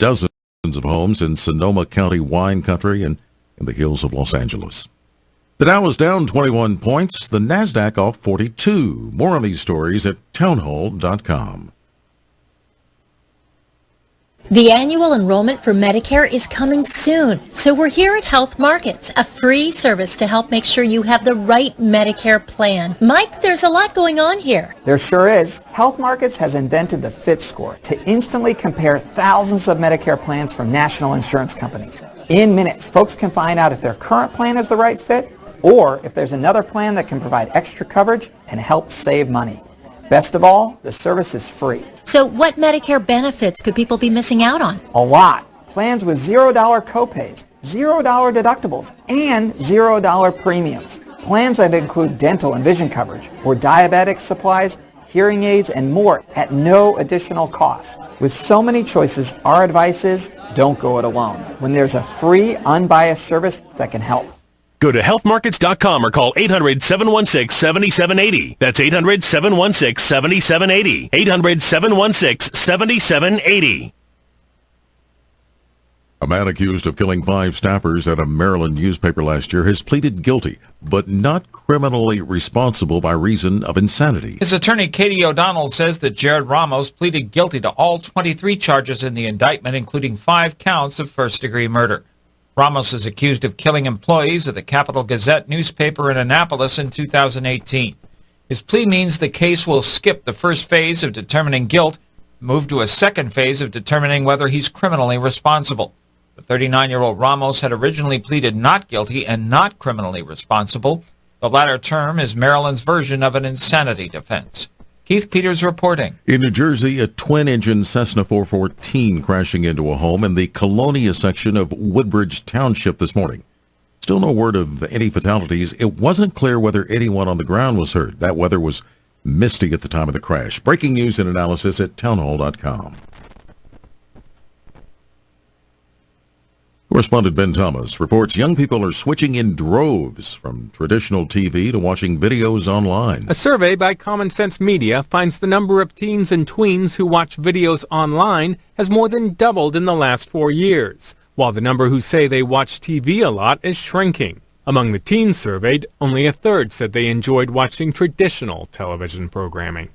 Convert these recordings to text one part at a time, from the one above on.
dozens of homes in Sonoma County wine country and in the hills of Los Angeles. The Dow is down 21 points, the NASDAQ off 42. More on these stories at townhall.com. The annual enrollment for Medicare is coming soon, so we're here at Health Markets, a free service to help make sure you have the right Medicare plan. Mike, there's a lot going on here. There sure is. Health Markets has invented the Fit Score to instantly compare thousands of Medicare plans from national insurance companies. In minutes, folks can find out if their current plan is the right fit or if there's another plan that can provide extra coverage and help save money. Best of all, the service is free. So what Medicare benefits could people be missing out on? A lot. Plans with $0 copays, $0 deductibles, and $0 premiums. Plans that include dental and vision coverage, or diabetic supplies, hearing aids, and more at no additional cost. With so many choices, our advice is don't go it alone when there's a free, unbiased service that can help. Go to healthmarkets.com or call 800-716-7780. That's 800-716-7780. 800-716-7780. A man accused of killing 5 staffers at a Maryland newspaper last year has pleaded guilty, but not criminally responsible by reason of insanity. His attorney, Katie O'Donnell, says that Jared Ramos pleaded guilty to all 23 charges in the indictment, including 5 counts of first-degree murder. Ramos is accused of killing employees of the Capital Gazette newspaper in Annapolis in 2018. His plea means the case will skip the first phase of determining guilt, move to a second phase of determining whether he's criminally responsible. The 39-year-old Ramos had originally pleaded not guilty and not criminally responsible. The latter term is Maryland's version of an insanity defense. Keith Peters reporting. In New Jersey, a twin-engine Cessna 414 crashing into a home in the Colonia section of Woodbridge Township this morning. Still no word of any fatalities. It wasn't clear whether anyone on the ground was hurt. That weather was misty at the time of the crash. Breaking news and analysis at townhall.com. Correspondent Ben Thomas reports young people are switching in droves from traditional TV to watching videos online. A survey by Common Sense Media finds the number of teens and tweens who watch videos online has more than doubled in the last 4 years, while the number who say they watch TV a lot is shrinking. Among the teens surveyed, only a third said they enjoyed watching traditional television programming.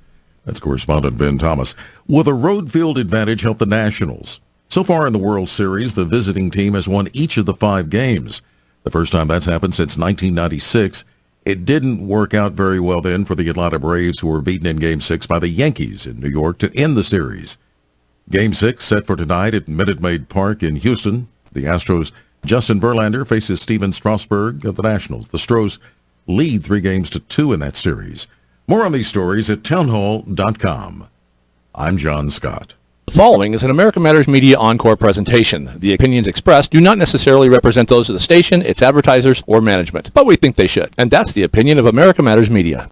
That's correspondent Ben Thomas. Will the road field advantage help the Nationals? So far in the World Series, the visiting team has won each of the 5 games. The first time that's happened since 1996. It didn't work out very well then for the Atlanta Braves, who were beaten in Game 6 by the Yankees in New York to end the series. Game 6 set for tonight at Minute Maid Park in Houston. The Astros' Justin Verlander faces Steven Strasburg of the Nationals. The Stros lead 3-2 in that series. More on these stories at townhall.com. I'm John Scott. The following is an American Matters Media Encore presentation. The opinions expressed do not necessarily represent those of the station, its advertisers, or management, but we think they should. And that's the opinion of American Matters Media.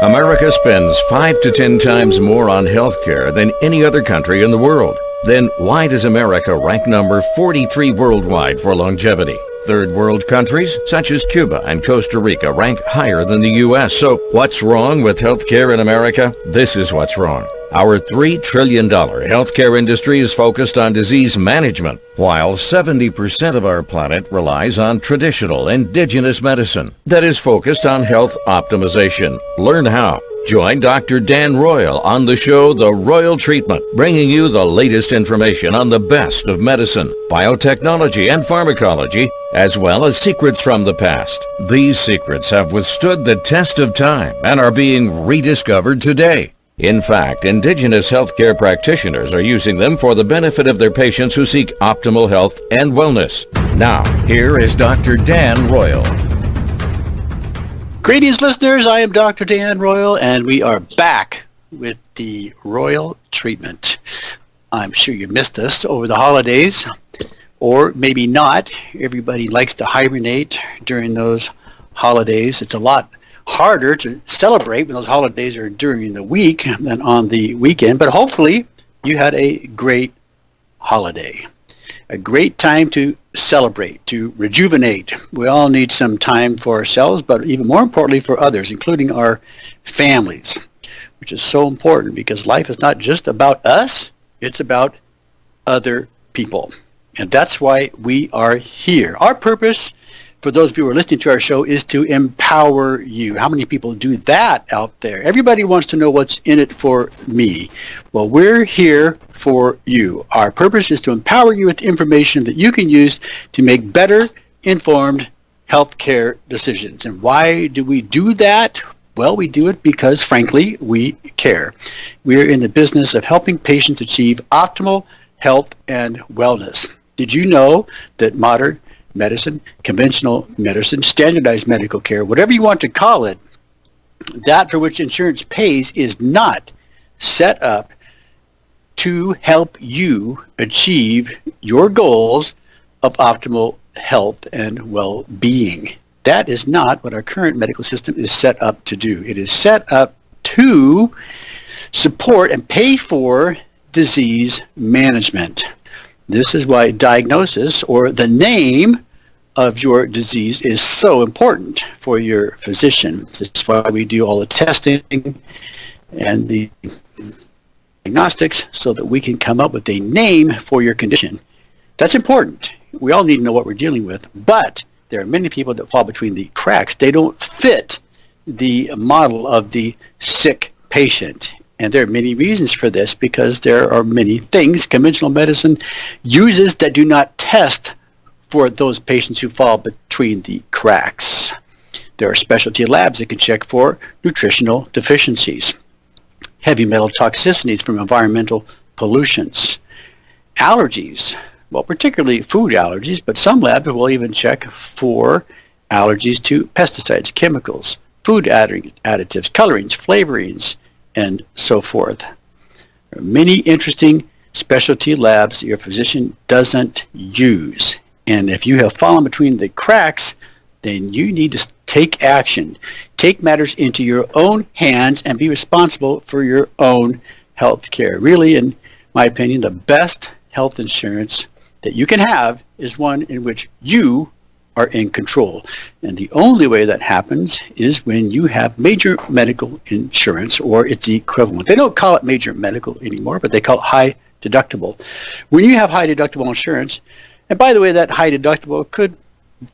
America spends 5 to 10 times more on health care than any other country in the world. Then why does America rank number 43 worldwide for longevity? Third world countries, such as Cuba and Costa Rica, rank higher than the U.S. So what's wrong with healthcare in America? This is what's wrong. Our $3 trillion healthcare industry is focused on disease management, while 70% of our planet relies on traditional indigenous medicine that is focused on health optimization. Learn how. Join Dr. Dan Royal on the show The Royal Treatment, bringing you the latest information on the best of medicine, biotechnology, and pharmacology, as well as secrets from the past. These secrets have withstood the test of time and are being rediscovered today. In fact, indigenous healthcare practitioners are using them for the benefit of their patients who seek optimal health and wellness. Now, here is Dr. Dan Royal. Greetings, listeners. I am Dr. Dan Royal, and we are back with the Royal Treatment. I'm sure you missed us over the holidays, or maybe not. Everybody likes to hibernate during those holidays. It's a lot harder to celebrate when those holidays are during the week than on the weekend, but hopefully you had a great holiday. A great time to celebrate, to rejuvenate. We all need some time for ourselves, but even more importantly for others, including our families, which is so important because life is not just about us, It's about other people. And that's why we are here. Our purpose, for those of you who are listening to our show, is to empower you. How many people do that out there? Everybody wants to know what's in it for me. Well, we're here for you. Our purpose is to empower you with information that you can use to make better informed healthcare decisions. And why do we do that? Well, we do it because, frankly, we care. We're in the business of helping patients achieve optimal health and wellness. Did you know that modern medicine, conventional medicine, standardized medical care, whatever you want to call it, that for which insurance pays is not set up to help you achieve your goals of optimal health and well-being? That is not what our current medical system is set up to do. It is set up to support and pay for disease management. This is why diagnosis, or the name of your disease, is so important for your physician. This is why we do all the testing and the diagnostics so that we can come up with a name for your condition. That's important. We all need to know what we're dealing with, but there are many people that fall between the cracks. They don't fit the model of the sick patient. And there are many reasons for this, because there are many things conventional medicine uses that do not test for those patients who fall between the cracks. There are specialty labs that can check for nutritional deficiencies, heavy metal toxicities from environmental pollutions, allergies, well, particularly food allergies, but some labs will even check for allergies to pesticides, chemicals, food additives, colorings, flavorings, and so forth. There are many interesting specialty labs that your physician doesn't use. And if you have fallen between the cracks, then you need to take action. Take matters into your own hands and be responsible for your own health care. Really, in my opinion, the best health insurance that you can have is one in which you are in control. And the only way that happens is when you have major medical insurance, or its equivalent. They don't call it major medical anymore, but they call it high deductible. When you have high deductible insurance, and by the way, that high deductible could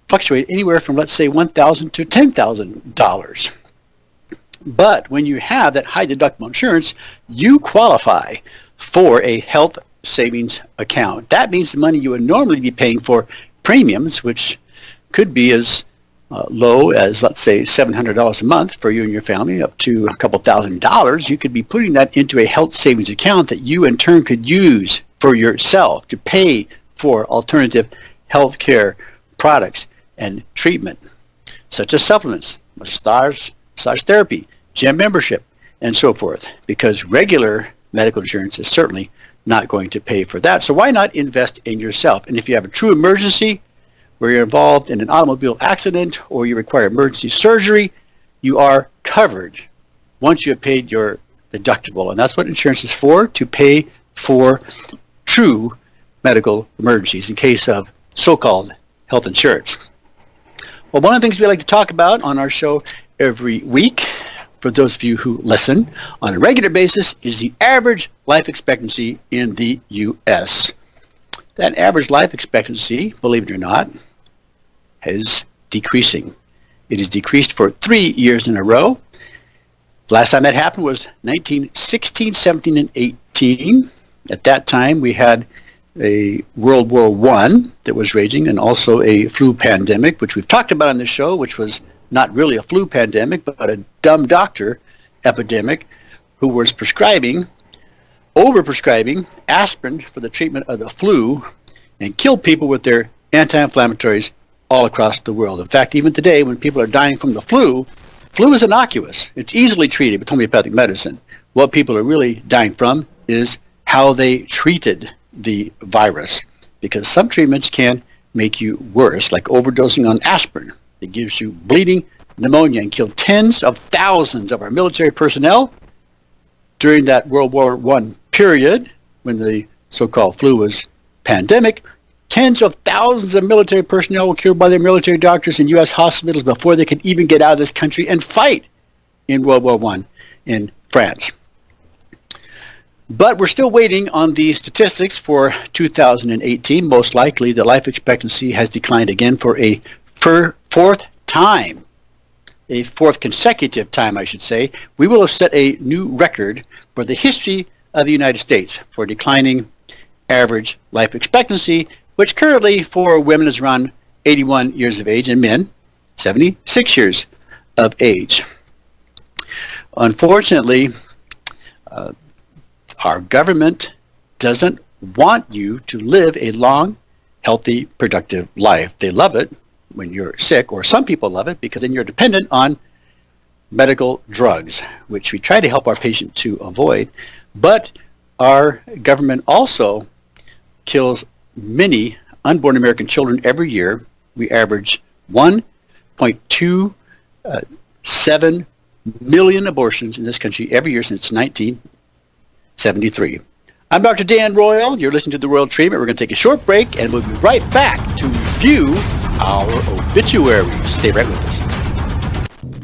fluctuate anywhere from, let's say, $1,000 to $10,000. But when you have that high deductible insurance, you qualify for a health savings account. That means the money you would normally be paying for premiums, which could be as low as, let's say, $700 a month for you and your family, up to a couple $1,000s, you could be putting that into a health savings account that you in turn could use for yourself to pay for alternative health care products and treatment, such as supplements, massage therapy, gym membership, and so forth, because regular medical insurance is certainly not going to pay for that. So why not invest in yourself? And if you have a true emergency, where you're involved in an automobile accident or you require emergency surgery, you are covered once you have paid your deductible. And that's what insurance is for, to pay for true medical emergencies in case of so-called health insurance. Well, one of the things we like to talk about on our show every week, for those of you who listen on a regular basis, is the average life expectancy in the U.S. That average life expectancy, believe it or not, is decreasing. It has decreased for 3 years in a row. The last time that happened was 1916, 17, and 18. At that time, we had a World War I that was raging, and also a flu pandemic, which we've talked about on the show, which was not really a flu pandemic, but a dumb doctor epidemic who was overprescribing aspirin for the treatment of the flu, and killed people with their anti-inflammatories all across the world. In fact, even today, when people are dying from the flu is innocuous. It's easily treated with homeopathic medicine. What people are really dying from is how they treated the virus, because some treatments can make you worse, like overdosing on aspirin. It gives you bleeding, pneumonia, and killed tens of thousands of our military personnel during that World War I period, when the so-called flu was pandemic. Tens of thousands of military personnel were killed by their military doctors in U.S. hospitals before they could even get out of this country and fight in World War I in France. But we're still waiting on the statistics for 2018. Most likely, the life expectancy has declined again for a fourth time. A fourth consecutive time, I should say. We will have set a new record for the history of the United States for declining average life expectancy, which currently for women is around 81 years of age and men 76 years of age. Unfortunately, our government doesn't want you to live a long, healthy, productive life. They love it when you're sick, or some people love it because then you're dependent on medical drugs, which we try to help our patient to avoid. But our government also kills many unborn American children every year. We average 1.27 million abortions in this country every year since 1973. I'm Dr. Dan Royal. You're listening to The Royal Treatment. We're going to take a short break, and we'll be right back to review our obituaries. Stay right with us.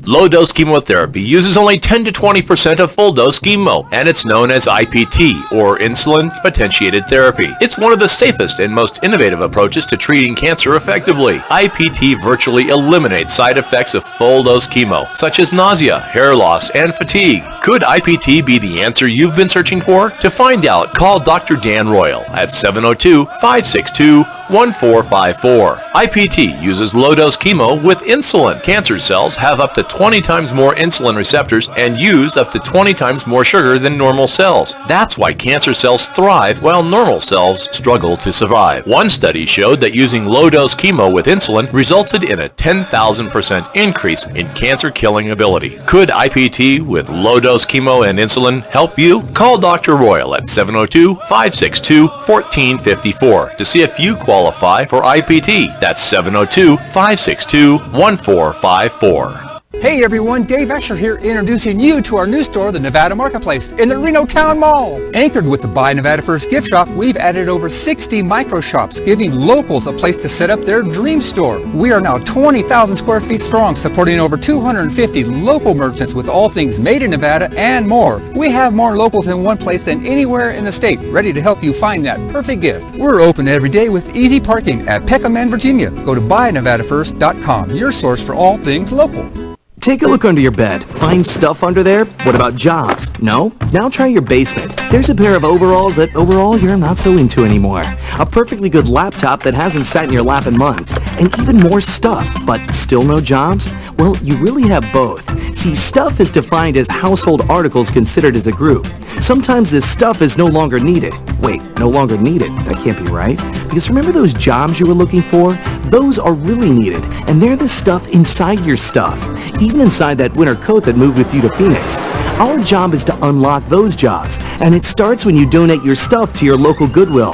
Low-dose chemotherapy uses only 10 to 20% of full-dose chemo, and it's known as IPT, or insulin-potentiated therapy. It's one of the safest and most innovative approaches to treating cancer effectively. IPT virtually eliminates side effects of full-dose chemo, such as nausea, hair loss, and fatigue. Could IPT be the answer you've been searching for? To find out, call Dr. Dan Royal at 702-562-1454. IPT uses low-dose chemo with insulin. Cancer cells have up to 20 times more insulin receptors and use up to 20 times more sugar than normal cells. That's why cancer cells thrive while normal cells struggle to survive. One study showed that using low-dose chemo with insulin resulted in a 10,000% increase in cancer-killing ability. Could IPT with low-dose chemo and insulin help you? Call Dr. Royal at 702-562-1454 to see if you qualify for IPT. That's 702-562-1454. Hey everyone, Dave Escher here, introducing you to our new store, the Nevada Marketplace, in the Reno Town Mall. Anchored with the Buy Nevada First gift shop, we've added over 60 micro shops, giving locals a place to set up their dream store. We are now 20,000 square feet strong, supporting over 250 local merchants with all things made in Nevada and more. We have more locals in one place than anywhere in the state, ready to help you find that perfect gift. We're open every day with easy parking at Peckham and Virginia. Go to buynevadafirst.com, your source for all things local. Take a look under your bed. Find stuff under there? What about jobs? No? Now try your basement. There's a pair of overalls that overall you're not so into anymore. A perfectly good laptop that hasn't sat in your lap in months. And even more stuff, but still no jobs? Well, you really have both. See, stuff is defined as household articles considered as a group. Sometimes this stuff is no longer needed. Wait, no longer needed? That can't be right. Because remember those jobs you were looking for? Those are really needed, and they're the stuff inside your stuff. Even inside that winter coat that moved with you to Phoenix. Our job is to unlock those jobs, and it starts when you donate your stuff to your local Goodwill.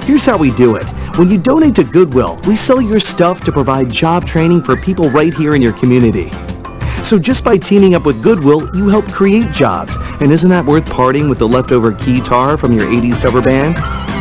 Here's how we do it. When you donate to Goodwill, we sell your stuff to provide job training for people right here in your community. So just by teaming up with Goodwill, you help create jobs. And isn't that worth parting with the leftover guitar from your 80s cover band?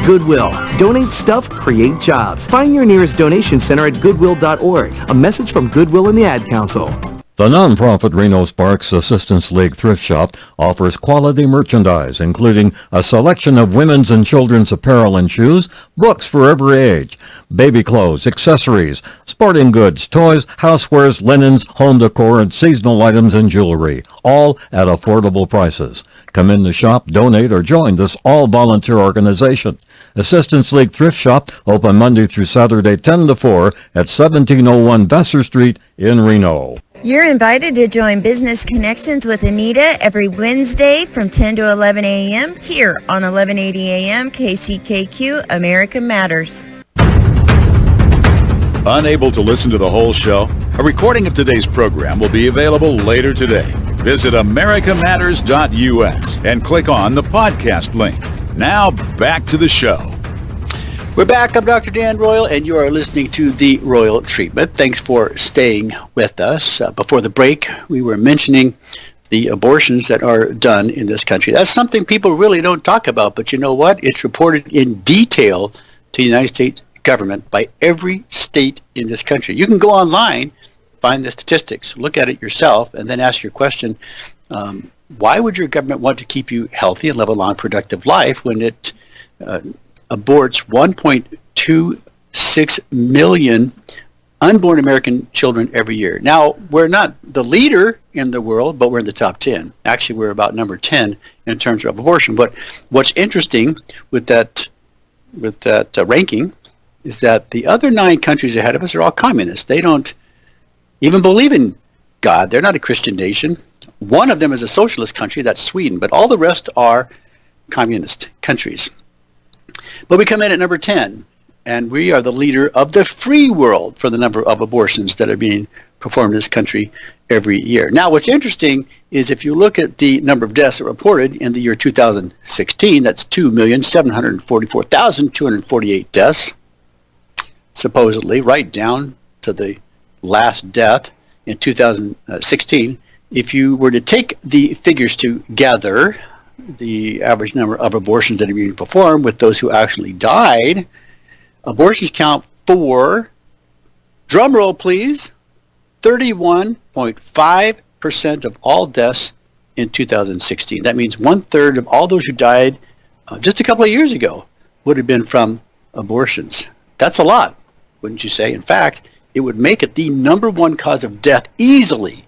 Goodwill. Donate stuff, create jobs. Find your nearest donation center at goodwill.org. A message from Goodwill and the Ad Council. The nonprofit Reno Sparks Assistance League Thrift Shop offers quality merchandise, including a selection of women's and children's apparel and shoes, books for every age, baby clothes, accessories, sporting goods, toys, housewares, linens, home decor, and seasonal items and jewelry, all at affordable prices. Come in the shop, donate, or join this all-volunteer organization. Assistance League Thrift Shop, open Monday through Saturday 10 to 4 at 1701 Vassar Street in Reno. You're invited to join Business Connections with Anita every Wednesday from 10 to 11 a.m. here on 1180 a.m. KCKQ America Matters. Unable to listen to the whole show? A recording of today's program will be available later today. Visit americamatters.us and click on the podcast link. Now back to the show. We're back. I'm Dr. Dan Royal, and you are listening to The Royal Treatment. Thanks for staying with us. Before the break, we were mentioning the abortions that are done in this country. That's something people really don't talk about, but you know what? It's reported in detail to the United States government by every state in this country. You can go online, find the statistics, look at it yourself, and then ask your question, why would your government want to keep you healthy and live a long, productive life when it aborts 1.26 million unborn American children every year? Now, we're not the leader in the world, but we're in the top 10. Actually, we're about number 10 in terms of abortion. But what's interesting with that ranking is that the other 9 countries ahead of us are all communists. They don't even believe in God. They're not a Christian nation. One of them is a socialist country, that's Sweden, but all the rest are communist countries. But we come in at number 10, and we are the leader of the free world for the number of abortions that are being performed in this country every year. Now, what's interesting is if you look at the number of deaths that were reported in the year 2016, that's 2,744,248 deaths, supposedly, right down to the last death in 2016. If you were to take the figures together, the average number of abortions that are being performed with those who actually died, abortions count for, drum roll please, 31.5% of all deaths in 2016. That means 1/3 of all those who died just a couple of years ago would have been from abortions. That's a lot, wouldn't you say? In fact, it would make it the number 1 cause of death easily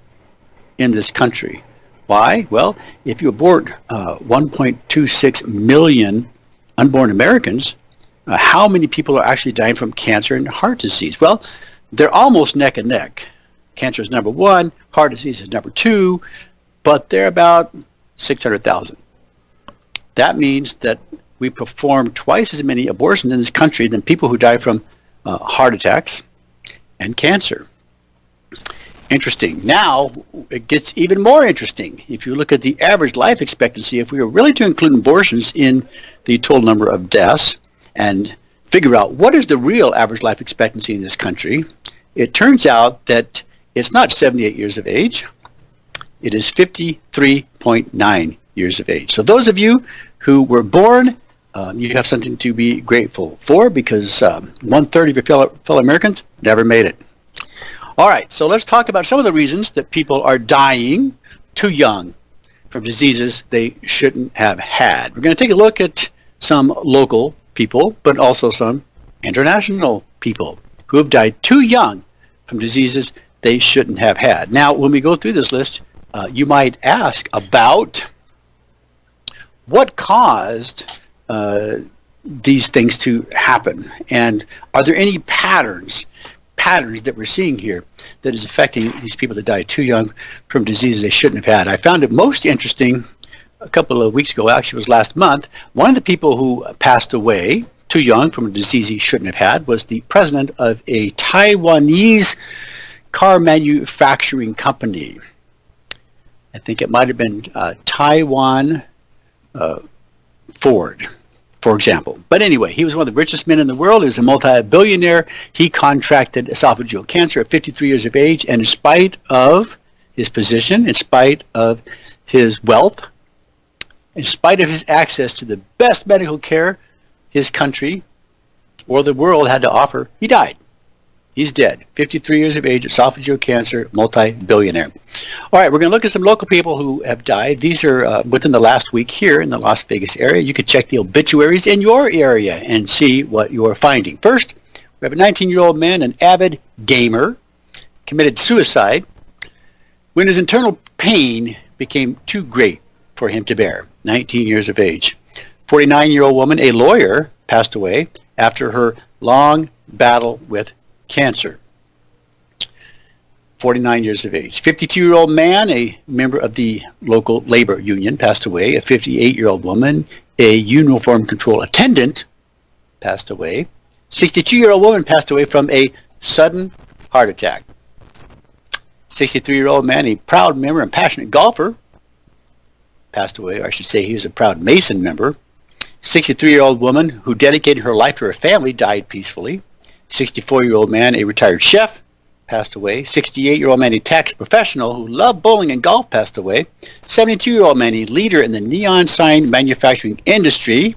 in this country. Why? Well, if you abort 1.26 million unborn Americans, how many people are actually dying from cancer and heart disease? Well, they're almost neck and neck. Cancer is number 1, heart disease is number 2, but they're about 600,000. That means that we perform twice as many abortions in this country than people who die from heart attacks and cancer. Interesting. Now, it gets even more interesting. If you look at the average life expectancy, if we were really to include abortions in the total number of deaths and figure out what is the real average life expectancy in this country, it turns out that it's not 78 years of age. It is 53.9 years of age. So those of you who were born, you have something to be grateful for, because 1/3 of your fellow Americans never made it. All right, so let's talk about some of the reasons that people are dying too young from diseases they shouldn't have had. We're going to take a look at some local people, but also some international people who have died too young from diseases they shouldn't have had. Now, when we go through this list, you might ask about what caused these things to happen, and are there any patterns that we're seeing here that is affecting these people that die too young from diseases they shouldn't have had. I found it most interesting a couple of weeks ago, actually it was last month. One of the people who passed away too young from a disease he shouldn't have had was the president of a Taiwanese car manufacturing company. I think it might have been Taiwan Ford, for example. But anyway, he was one of the richest men in the world. He was a multi-billionaire. He contracted esophageal cancer at 53 years of age, and in spite of his position, in spite of his wealth, in spite of his access to the best medical care his country or the world had to offer, he died. He's dead. 53 years of age, esophageal cancer, multi-billionaire. All right, we're going to look at some local people who have died. These are within the last week here in the Las Vegas area. You could check the obituaries in your area and see what you're finding. First, we have a 19-year-old man, an avid gamer, committed suicide when his internal pain became too great for him to bear. 19 years of age. 49-year-old woman, a lawyer, passed away after her long battle with cancer. 49 years of age. 52-year-old man, a member of the local labor union, passed away. A 58-year-old woman, a uniform control attendant, passed away. 62-year-old woman passed away from a sudden heart attack. 63-year-old man, a proud member and passionate golfer, passed away, or I should say he was a proud Mason member. 63-year-old woman who dedicated her life to her family died peacefully. 64-year-old man, a retired chef, passed away. 68-year-old man, a tax professional who loved bowling and golf, passed away. 72-year-old man, a leader in the neon sign manufacturing industry,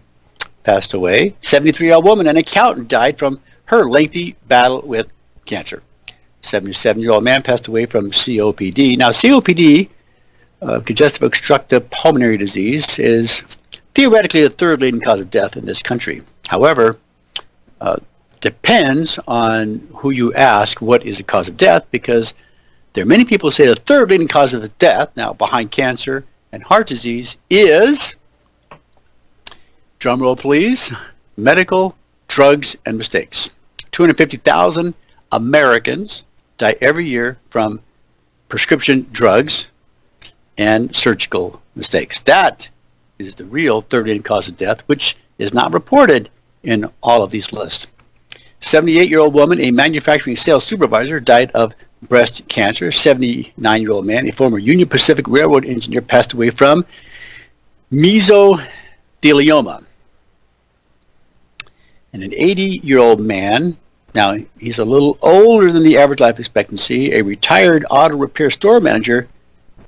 passed away. 73-year-old woman, an accountant, died from her lengthy battle with cancer. 77-year-old man passed away from COPD. Now, COPD congestive obstructive pulmonary disease is theoretically the third leading cause of death in this country. However, depends on who you ask what is the cause of death, because there are many people who say the third leading cause of death, now behind cancer and heart disease, is, drum roll please, medical, drugs, and mistakes. 250,000 Americans die every year from prescription drugs and surgical mistakes. That is the real third leading cause of death, which is not reported in all of these lists. 78-year-old woman, a manufacturing sales supervisor, died of breast cancer. 79-year-old man, a former Union Pacific Railroad engineer, passed away from mesothelioma. And an 80-year-old man, now he's a little older than the average life expectancy, a retired auto repair store manager,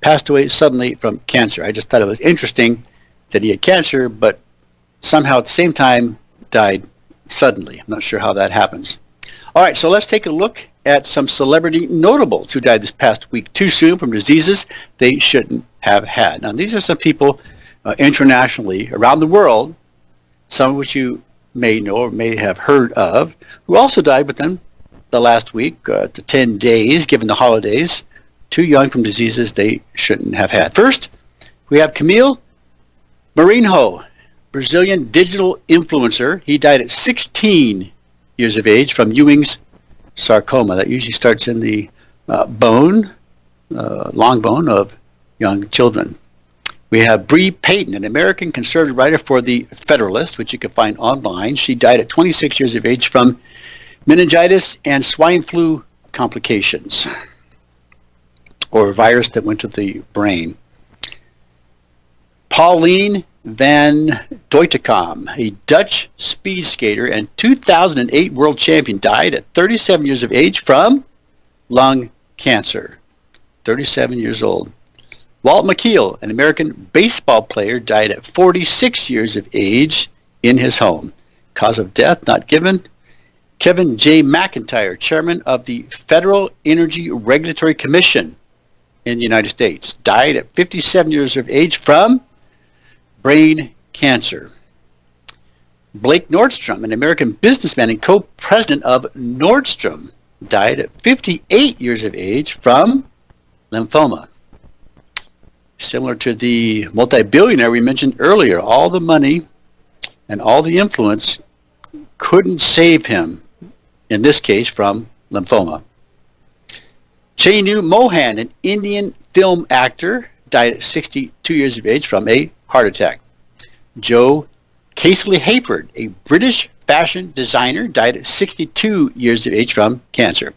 passed away suddenly from cancer. I just thought it was interesting that he had cancer, but somehow at the same time died suddenly. I'm not sure how that happens. All right, so let's take a look at some celebrity notables who died this past week too soon from diseases they shouldn't have had. Now, these are some people internationally, around the world, some of which you may know or may have heard of, who also died within the last week, to 10 days, given the holidays, too young from diseases they shouldn't have had. First, we have Camille Marinho, Brazilian digital influencer. He died at 16 years of age from Ewing's sarcoma. That usually starts in the long bone of young children. We have Bree Payton, an American conservative writer for The Federalist, which you can find online. She died at 26 years of age from meningitis and swine flu complications, or a virus that went to the brain. Pauline van Doetincam, a Dutch speed skater and 2008 world champion, died at 37 years of age from lung cancer. 37 years old. Walt McKeel, an American baseball player, died at 46 years of age in his home. Cause of death not given. Kevin J. McIntyre, chairman of the Federal Energy Regulatory Commission in the United States, died at 57 years of age from brain cancer. Blake Nordstrom, an American businessman and co-president of Nordstrom, died at 58 years of age from lymphoma. Similar to the multi-billionaire we mentioned earlier, all the money and all the influence couldn't save him, in this case, from lymphoma. Chenu Mohan, an Indian film actor, died at 62 years of age from a heart attack. Joe Casely Hayford, a British fashion designer, died at 62 years of age from cancer.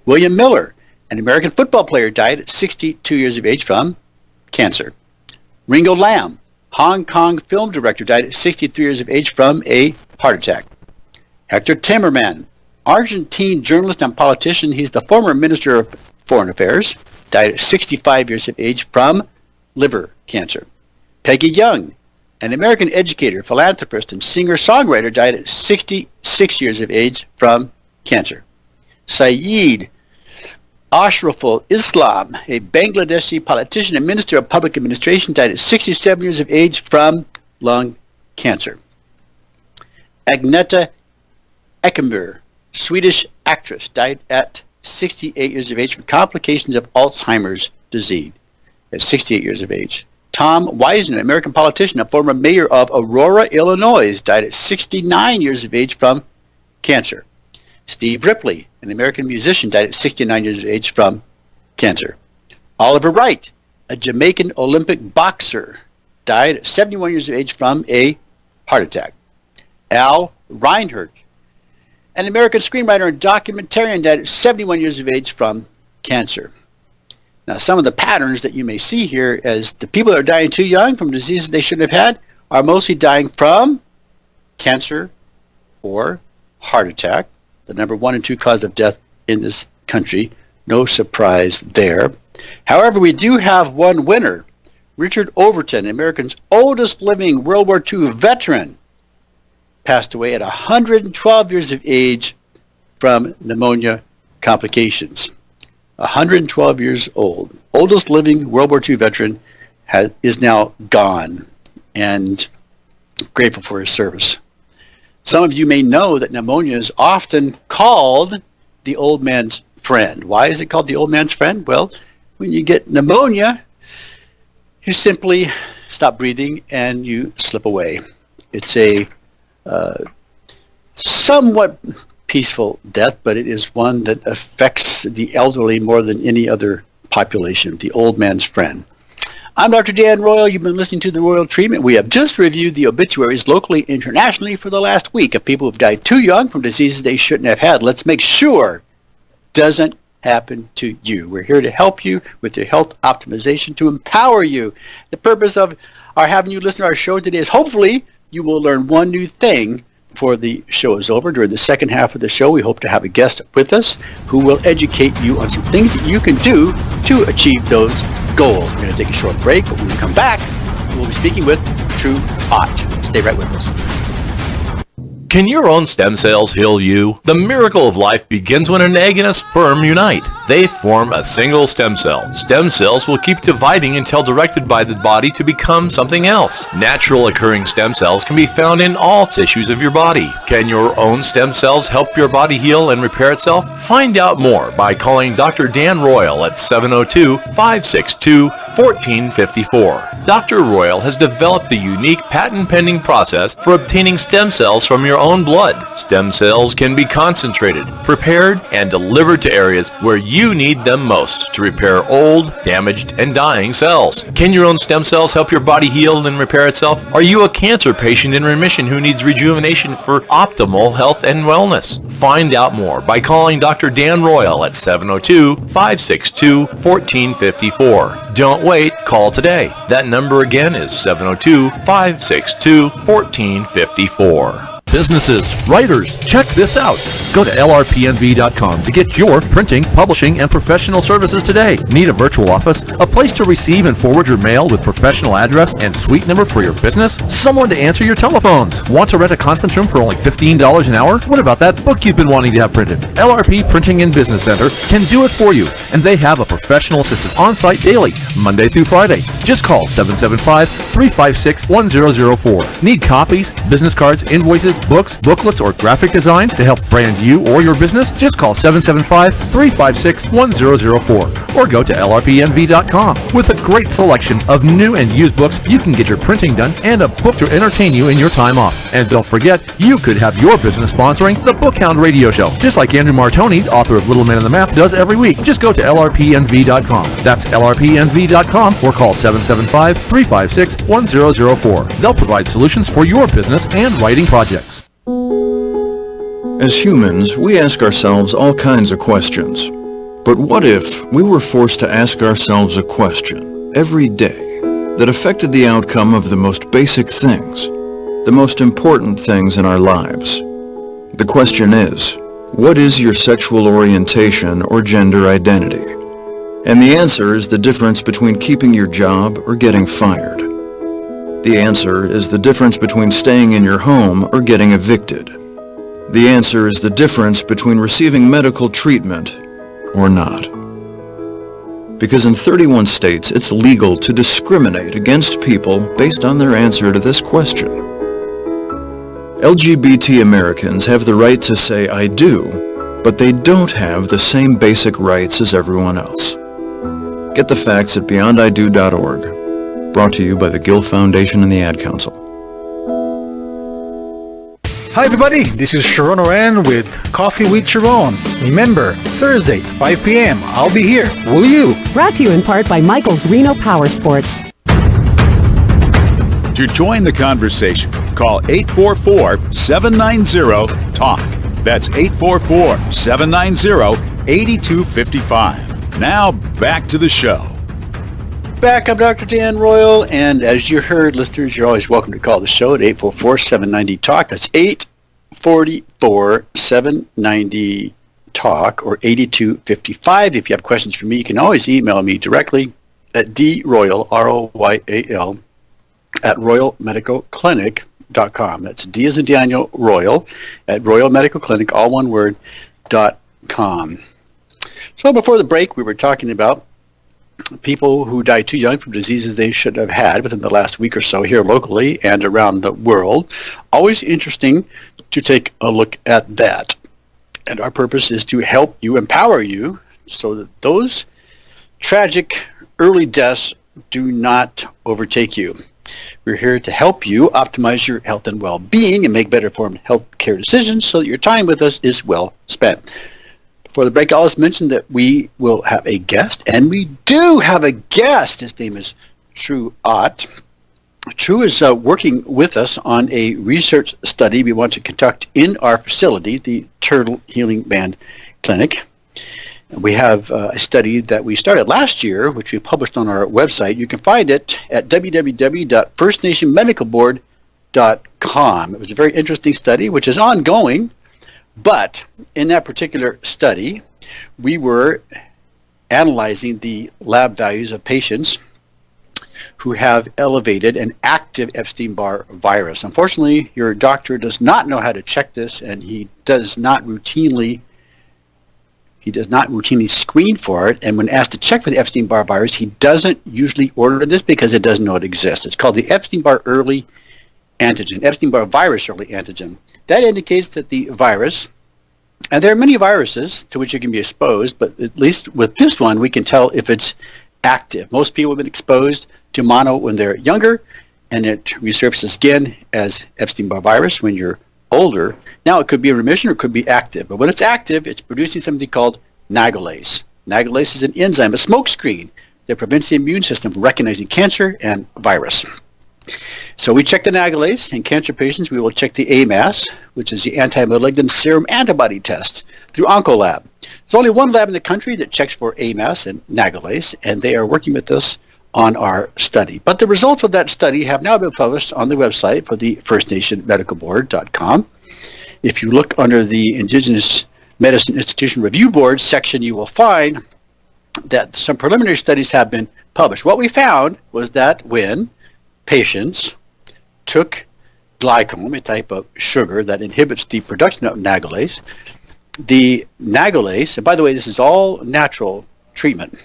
William Miller, an American football player, died at 62 years of age from cancer. Ringo Lam, Hong Kong film director, died at 63 years of age from a heart attack. Hector Timerman, Argentine journalist and politician, he's the former Minister of Foreign Affairs, died at 65 years of age from liver cancer. Peggy Young, an American educator, philanthropist, and singer-songwriter, died at 66 years of age from cancer. Syed Ashraful Islam, a Bangladeshi politician and minister of public administration, died at 67 years of age from lung cancer. Agneta Ekember, Swedish actress, died at 68 years of age from complications of Alzheimer's disease at 68 years of age. Tom Wiseman, an American politician and former mayor of Aurora, Illinois, died at 69 years of age from cancer. Steve Ripley, an American musician, died at 69 years of age from cancer. Oliver Wright, a Jamaican Olympic boxer, died at 71 years of age from a heart attack. Al Reinhardt, an American screenwriter and documentarian, died at 71 years of age from cancer. Now, some of the patterns that you may see here as the people that are dying too young from diseases they shouldn't have had are mostly dying from cancer or heart attack, the number 1 and 2 cause of death in this country. No surprise there. However, we do have one winner. Richard Overton, America's oldest living World War II veteran, passed away at 112 years of age from pneumonia complications. 112 years old. Oldest living World War II veteran is now gone, and grateful for his service. Some of you may know that pneumonia is often called the old man's friend. Why is it called the old man's friend? Well, when you get pneumonia, you simply stop breathing and you slip away. It's a somewhat peaceful death, but it is one that affects the elderly more than any other population, the old man's friend. I'm Dr. Dan Royal. You've been listening to The Royal Treatment. We have just reviewed the obituaries locally, internationally for the last week of people who've died too young from diseases they shouldn't have had. Let's make sure it doesn't happen to you. We're here to help you with your health optimization, to empower you. The purpose of our having you listen to our show today is hopefully you will learn one new thing before the show is over. During the second half of the show, we hope to have a guest with us who will educate you on some things that you can do to achieve those goals. We're going to take a short break, but when we come back, we'll be speaking with True Ott. Stay right with us. Can your own stem cells heal you? The miracle of life begins when an egg and a sperm unite. They form a single stem cell. Stem cells will keep dividing until directed by the body to become something else. Natural occurring stem cells can be found in all tissues of your body. Can your own stem cells help your body heal and repair itself? Find out more by calling Dr. Dan Royal at 702-562-1454. Dr. Royal has developed a unique patent-pending process for obtaining stem cells from your own blood. Stem cells can be concentrated, prepared, and delivered to areas where you need them most to repair old, damaged, and dying cells. Can your own stem cells help your body heal and repair itself? Are you a cancer patient in remission who needs rejuvenation for optimal health and wellness? Find out more by calling Dr. Dan Royal at 702-562-1454. Don't wait, call today. That number again is 702-562-1454. Businesses, writers, check this out. Go to lrpnv.com to get your printing, publishing, and professional services today. Need a virtual office? A place to receive and forward your mail with professional address and suite number for your business? Someone to answer your telephones? Want to rent a conference room for only $15 an hour? What about that book you've been wanting to have printed? LRP Printing and Business Center can do it for you, and they have a professional assistant on site daily, Monday through Friday. Just call 775-356-1004. Need copies, business cards, invoices, books, booklets, or graphic design to help brand you or your business? Just call 775-356-1004 or go to lrpnv.com. With a great selection of new and used books, you can get your printing done and a book to entertain you in your time off. And don't forget, you could have your business sponsoring the Bookhound Radio Show, just like Andrew Martoni, author of Little Man on the Map, does every week. Just go to lrpnv.com. That's lrpnv.com or call 775-356-1004. They'll provide solutions for your business and writing projects. As humans, we ask ourselves all kinds of questions. But what if we were forced to ask ourselves a question every day that affected the outcome of the most basic things, the most important things in our lives? The question is, what is your sexual orientation or gender identity? And the answer is the difference between keeping your job or getting fired. The answer is the difference between staying in your home or getting evicted. The answer is the difference between receiving medical treatment or not. Because in 31 states, it's legal to discriminate against people based on their answer to this question. LGBT Americans have the right to say I do, but they don't have the same basic rights as everyone else. Get the facts at beyondido.org. Brought to you by the Gill Foundation and the Ad Council. Hi everybody, this is Sharon Oran with Coffee with Sharon. Remember, Thursday, 5 p.m., I'll be here. Will you? Brought to you in part by Michael's Reno Power Sports. To join the conversation, call 844-790-TALK. That's 844-790-8255. Now, back to the show. Back, I'm Dr. Dan Royal, and as you heard, listeners, you're always welcome to call the show at 844-790-TALK. That's 844-790-TALK or 8255. If you have questions for me, you can always email me directly at droyal, R-O-Y-A-L, at royalmedicalclinic.com. That's D as in Daniel, Royal, at Royal Medical Clinic, all one word, .com. So before the break, we were talking about people who died too young from diseases they should have had within the last week or so here locally and around the world. Always interesting to take a look at that. And our purpose is to help you, empower you, so that those tragic early deaths do not overtake you. We're here to help you optimize your health and well-being and make better informed health care decisions so that your time with us is well spent. Before the break, I always mentioned that we will have a guest, and we do have a guest. His name is True Ott. True is working with us on a research study we want to conduct in our facility, the Turtle Healing Band Clinic. We have a study that we started last year, which we published on our website. You can find it at www.firstnationmedicalboard.com. It was a very interesting study, which is ongoing. But in that particular study, we were analyzing the lab values of patients who have elevated an active Epstein-Barr virus. Unfortunately, your doctor does not know how to check this, and he does not routinely screen for it. And when asked to check for the Epstein-Barr virus, he doesn't usually order this because it doesn't know it exists. It's called the Epstein-Barr early antigen, Epstein-Barr virus early antigen. That indicates that the virus, and there are many viruses to which you can be exposed, but at least with this one, we can tell if it's active. Most people have been exposed to mono when they're younger, and it resurfaces again as Epstein-Barr virus when you're older. Now it could be in remission or it could be active, but when it's active, it's producing something called nagalase. Nagalase is an enzyme, a smokescreen, that prevents the immune system from recognizing cancer and virus. So we check the nagalase. In cancer patients, we will check the AMAS, which is the anti-malignant serum antibody test, through Encore lab. There's only one lab in the country that checks for AMAS and nagalase, and they are working with us on our study. But the results of that study have now been published on the website for the FirstNationMedicalBoard.com. If you look under the Indigenous Medicine Institution Review Board section, you will find that some preliminary studies have been published. What we found was that when patients took glycome, a type of sugar that inhibits the production of nagalase, the nagalase, and by the way, this is all natural treatment.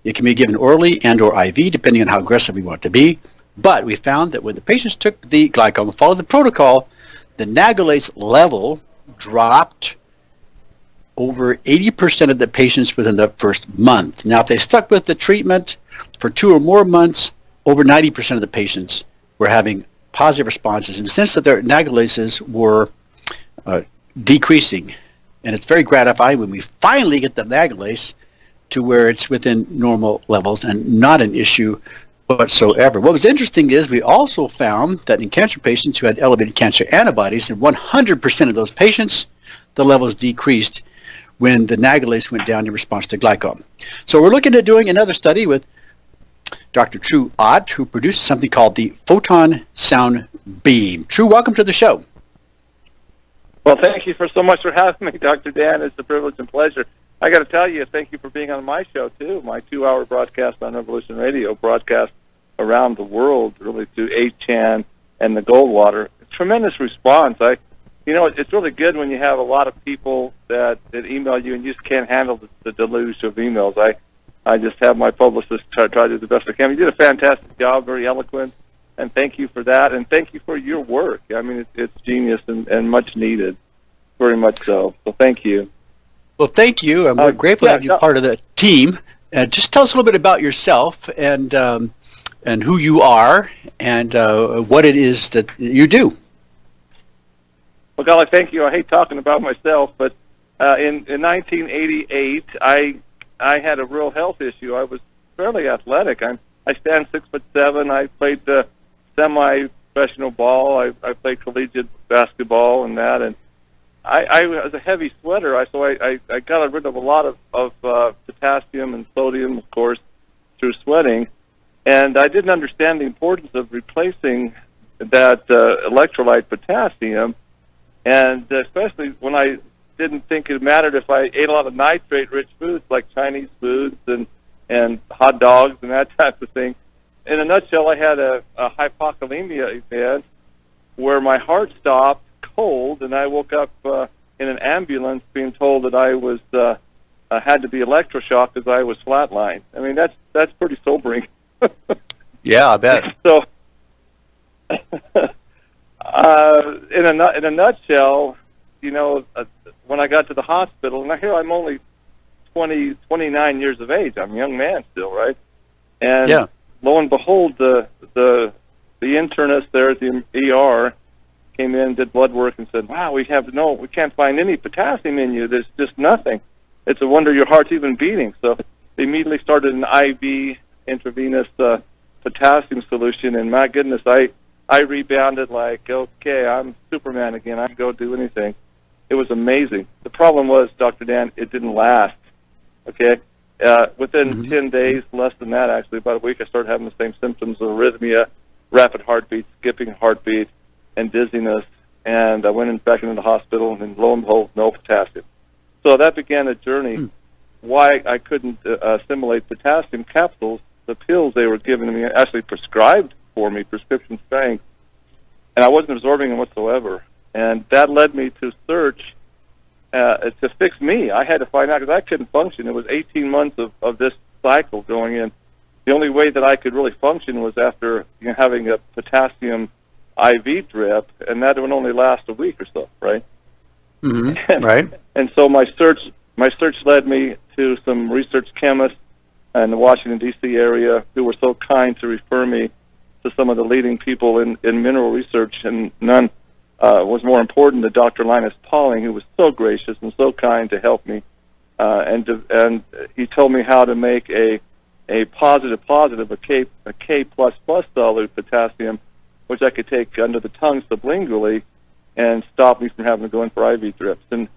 It can be given orally and or IV, depending on how aggressive we want it to be. But we found that when the patients took the glycome, followed the protocol, the nagalase level dropped over 80% of the patients within the first month. Now, if they stuck with the treatment for 2 or more months, over 90% of the patients were having positive responses in the sense that their nagalases were decreasing. And it's very gratifying when we finally get the nagalase to where it's within normal levels and not an issue whatsoever. What was interesting is we also found that in cancer patients who had elevated cancer antibodies, in 100% of those patients, the levels decreased when the nagalase went down in response to glycome. So we're looking at doing another study with Dr. True Ott, who produced something called the photon sound beam. True, welcome to the show. Well, thank you so much for having me, Dr. Dan. It's a privilege and pleasure. I got to tell you, thank you for being on my show, too. My 2-hour broadcast on Revolution Radio, broadcast around the world, really through 8chan and the Goldwater. Tremendous response. It's really good when you have a lot of people that email you and you just can't handle the deluge of emails. I just have my publicist try to do the best I can. You did a fantastic job, very eloquent, and thank you for that, and thank you for your work. I mean, it's genius and much needed, very much so. So thank you. Well, thank you. We're grateful to have you part of the team. Just tell us a little bit about yourself and who you are and what it is that you do. Well, golly, thank you. I hate talking about myself, but in 1988, I had a real health issue. I was fairly athletic. I stand 6'7". I played the semi-professional ball. I played collegiate basketball and that. And I was a heavy sweater. So I got rid of a lot of potassium and sodium, of course, through sweating. And I didn't understand the importance of replacing that electrolyte potassium. And especially when I didn't think it mattered if I ate a lot of nitrate-rich foods like Chinese foods and hot dogs and that type of thing. In a nutshell, I had a hypokalemia event where my heart stopped cold, and I woke up in an ambulance being told that I was had to be electroshocked because I was flatlined. I mean, that's pretty sobering. Yeah, I bet. So, in a nutshell, you know, when I got to the hospital, and here I'm only 29 years of age. I'm a young man still, right? And yeah. Lo and behold, the internist there at the ER came in, did blood work, and said, "Wow, we can't find any potassium in you. There's just nothing. It's a wonder your heart's even beating." So they immediately started an IV intravenous potassium solution, and my goodness, I rebounded like, okay, I'm Superman again. I can go do anything. It was amazing. The problem was, Dr. Dan, it didn't last. Okay, within 10 days, less than that actually, about a week, I started having the same symptoms of arrhythmia, rapid heartbeat, skipping heartbeat, and dizziness. And I went back into the hospital, and lo and behold, no potassium. So that began a journey. Why I couldn't assimilate potassium capsules, the pills they were giving me, actually prescribed for me, prescription strength, and I wasn't absorbing them whatsoever. And that led me to search to fix me. I had to find out because I couldn't function. It was 18 months of this cycle going in. The only way that I could really function was after having a potassium IV drip, and that would only last a week or so, right? Mm-hmm. Right. And so my search led me to some research chemists in the Washington, D.C. area who were so kind to refer me to some of the leading people in mineral research, and none was more important than Dr. Linus Pauling, who was so gracious and so kind to help me. And he told me how to make a positive, a K++ solute potassium, which I could take under the tongue sublingually and stop me from having to go in for IV drips. And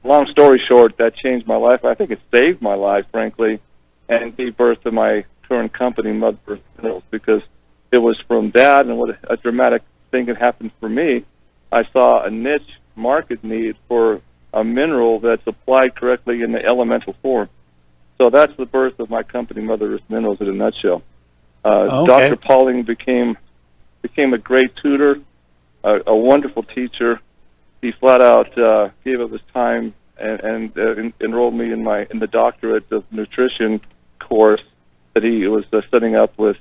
long story short, that changed my life. I think it saved my life, frankly, and gave birth to my current company, Mother Earth Minerals, because it was from that and what a dramatic thing had happened for me. I saw a niche market need for a mineral that's applied correctly in the elemental form. So that's the birth of my company, Mother Earth Minerals, in a nutshell. Okay. Dr. Pauling became a great tutor, a wonderful teacher. He flat out gave up his time and enrolled me in the doctorate of nutrition course that he was setting up with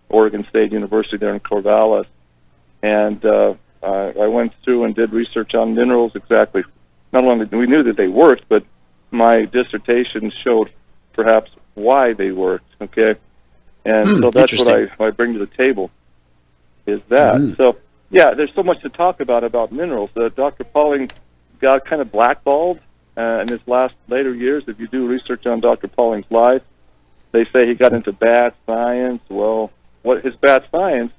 Oregon State University there in Corvallis. And I went through and did research on minerals exactly. Not only we knew that they worked, but my dissertation showed perhaps why they worked, okay? And so that's what I bring to the table, is that. So, yeah, there's so much to talk about minerals. Dr. Pauling got kind of blackballed in his later years. If you do research on Dr. Pauling's life, they say he got into bad science. Well, what his bad science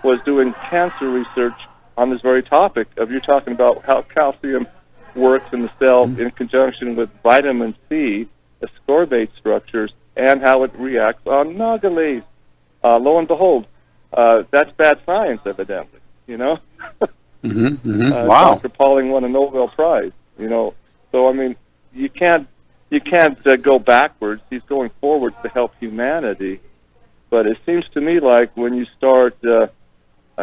was doing cancer research on this very topic of you're talking about how calcium works in the cell in conjunction with vitamin C, ascorbate structures, and how it reacts on nagalase. Lo and behold, that's bad science, evidently, you know? Wow. Dr. Pauling won a Nobel Prize, you know. So, I mean, you can't go backwards. He's going forward to help humanity. But it seems to me like when you start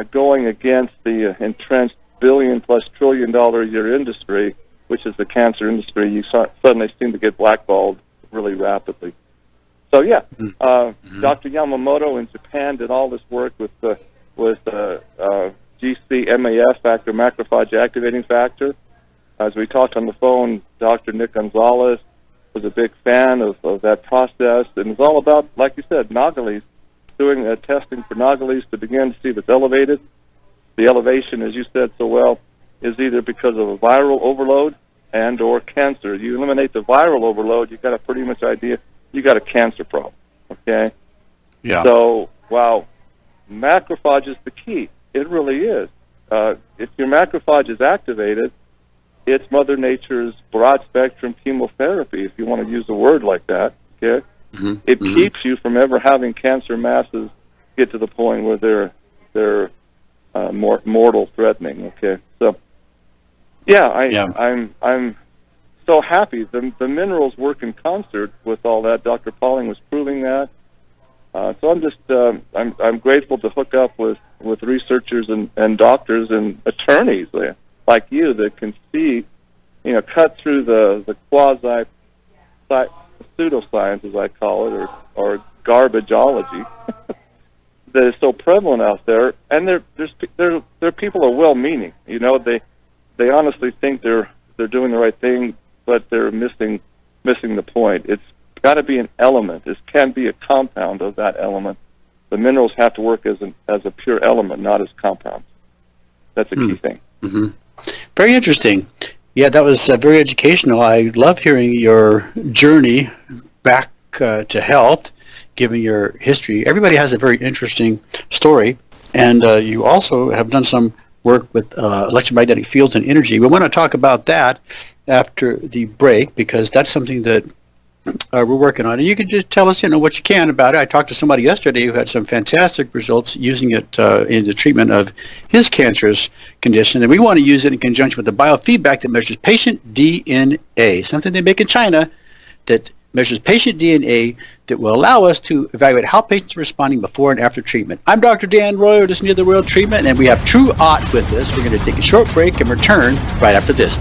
going against the entrenched billion-plus trillion-dollar-a-year industry, which is the cancer industry, you suddenly seem to get blackballed really rapidly. So, yeah, Dr. Yamamoto in Japan did all this work with GC-MAF factor, macrophage activating factor. As we talked on the phone, Dr. Nick Gonzalez was a big fan of that process, and it's all about, like you said, nagalase, doing testing for nagalase to begin to see if it's elevated. The elevation, as you said so well, is either because of a viral overload and or cancer. You eliminate the viral overload, you got a pretty much idea you got a cancer problem, okay? Yeah. So, wow, macrophage is the key. It really is. If your macrophage is activated, it's Mother Nature's broad-spectrum chemotherapy, if you want to use a word like that, okay? It keeps you from ever having cancer masses get to the point where they're more mortal threatening, okay? So, yeah, I'm so happy. The minerals work in concert with all that. Dr. Pauling was proving that. So I'm just I'm grateful to hook up with researchers and doctors and attorneys like you that can see, cut through the quasi pseudoscience, as I call it, or garbageology that is so prevalent out there. And there are people who are well-meaning. You know, they honestly think they're doing the right thing, but they're missing the point. It's got to be an element. This can be a compound of that element. The minerals have to work as a pure element, not as compounds. That's a key thing. Mm-hmm. Very interesting. Yeah, that was very educational. I love hearing your journey back to health, given your history. Everybody has a very interesting story, and you also have done some work with electromagnetic fields and energy. We want to talk about that after the break, because that's something that we're working on. And you can just tell us, what you can about it. I talked to somebody yesterday who had some fantastic results using it in the treatment of his cancerous condition. And we want to use it in conjunction with the biofeedback that measures patient DNA, something they make in China that measures patient DNA that will allow us to evaluate how patients are responding before and after treatment. I'm Dr. Dan Royal, listening to The Royal Treatment, and we have True Ott with us. We're going to take a short break and return right after this.